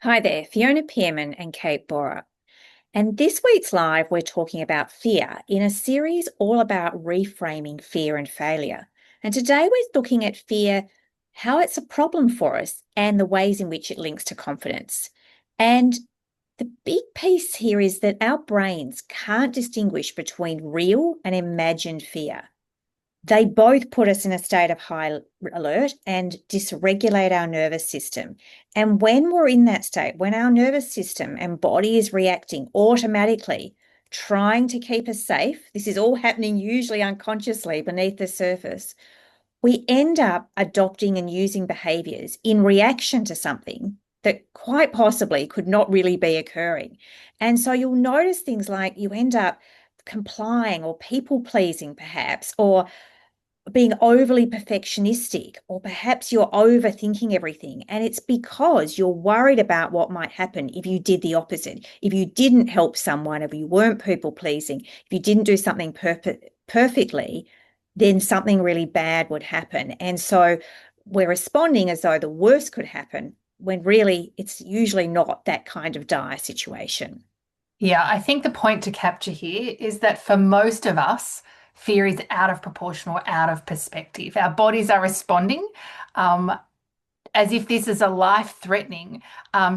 Hi there, Fiona Pearman and Kate Bora. And this week's live, we're talking about fear in a series all about reframing fear and failure. And today we're looking at fear, how it's a problem for us, and the ways in which it links to confidence. And the big piece here is that our brains can't distinguish between real and imagined fear. They both put us in a state of high alert and dysregulate our nervous system. And when we're in that state, when our nervous system and body is reacting automatically, trying to keep us safe, this is all happening usually unconsciously beneath the surface, we end up adopting and using behaviors in reaction to something that quite possibly could not really be occurring. And so you'll notice things like you end up complying or people pleasing, perhaps, or being overly perfectionistic, or perhaps you're overthinking everything. And it's because you're worried about what might happen if you did the opposite, if you didn't help someone, if you weren't people pleasing, if you didn't do something perfectly, then something really bad would happen. And so we're responding as though the worst could happen when really it's usually not that kind of dire situation. Yeah, I think the point to capture here is that for most of us, fear is out of proportion or out of perspective. Our bodies are responding um, as if this is a life-threatening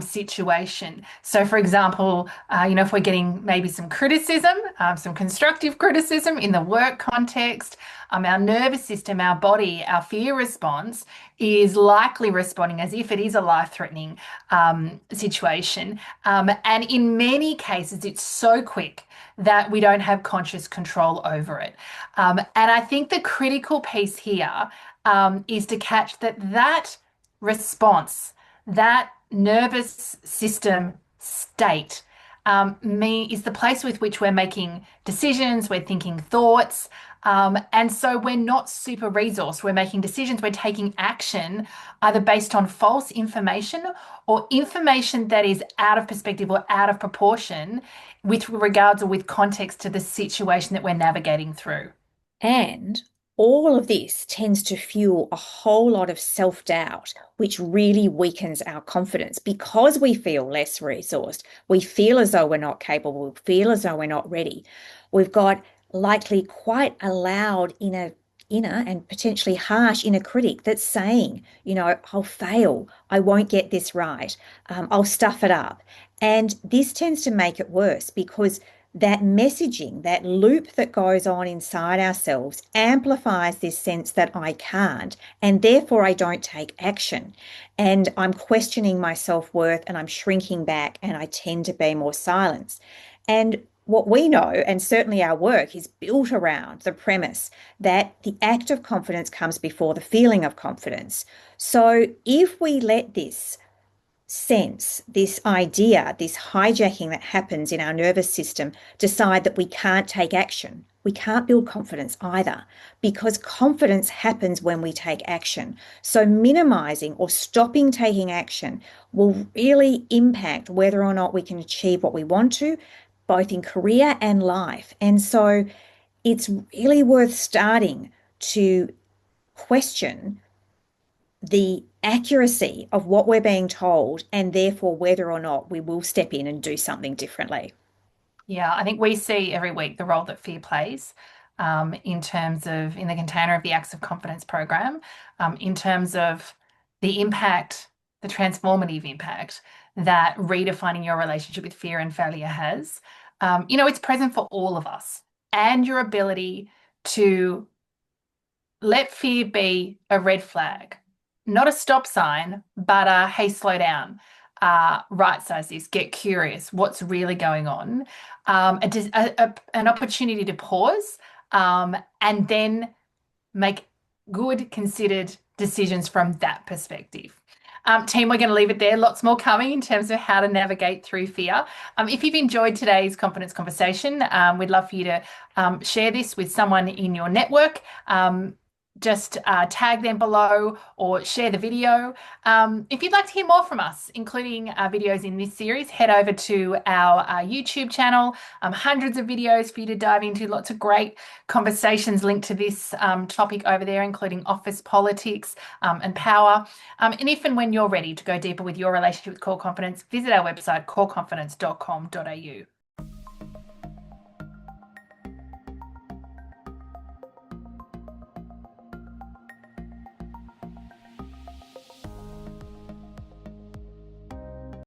situation. So, for example, if we're getting maybe some criticism, some constructive criticism in the work context, our nervous system, our body, our fear response is likely responding as if it is a life-threatening situation. And in many cases, it's so quick that we don't have conscious control over it. And I think the critical piece here is to catch that response, that nervous system state, is the place with which we're making decisions, we're thinking thoughts. And so we're not super resourced. We're making decisions, we're taking action either based on false information or information that is out of perspective or out of proportion with regards or with context to the situation that we're navigating through. And all of this tends to fuel a whole lot of self-doubt, which really weakens our confidence because we feel less resourced. We feel as though we're not capable, we feel as though we're not ready. We've got likely quite a loud inner and potentially harsh inner critic that's saying, I'll fail, I won't get this right, I'll stuff it up. And this tends to make it worse because that messaging, that loop that goes on inside ourselves amplifies this sense that I can't, and therefore I don't take action. And I'm questioning my self-worth and I'm shrinking back and I tend to be more silenced. And what we know, and certainly our work, is built around the premise that the act of confidence comes before the feeling of confidence. So if we let this sense, this idea, this hijacking that happens in our nervous system, decide that we can't take action. We can't build confidence either because confidence happens when we take action. So minimizing or stopping taking action will really impact whether or not we can achieve what we want to, both in career and life. And so it's really worth starting to question the accuracy of what we're being told and therefore whether or not we will step in and do something differently. Yeah, I think we see every week the role that fear plays in terms of, in the container of the Acts of Confidence program, in terms of the impact, the transformative impact that redefining your relationship with fear and failure has. It's present for all of us, and your ability to let fear be a red flag, not a stop sign, but a hey, slow down, right size this, get curious, what's really going on, an opportunity to pause and then make good, considered decisions from that perspective. Team, we're going to leave it there. Lots more coming in terms of how to navigate through fear. If you've enjoyed today's confidence conversation, we'd love for you to share this with someone in your network. just tag them below or share the video. If you'd like to hear more from us, including videos in this series, head over to our YouTube channel. Hundreds of videos for you to dive into, lots of great conversations linked to this topic over there, including office politics and power. And if and when you're ready to go deeper with your relationship with core confidence, visit our website, coreconfidence.com.au.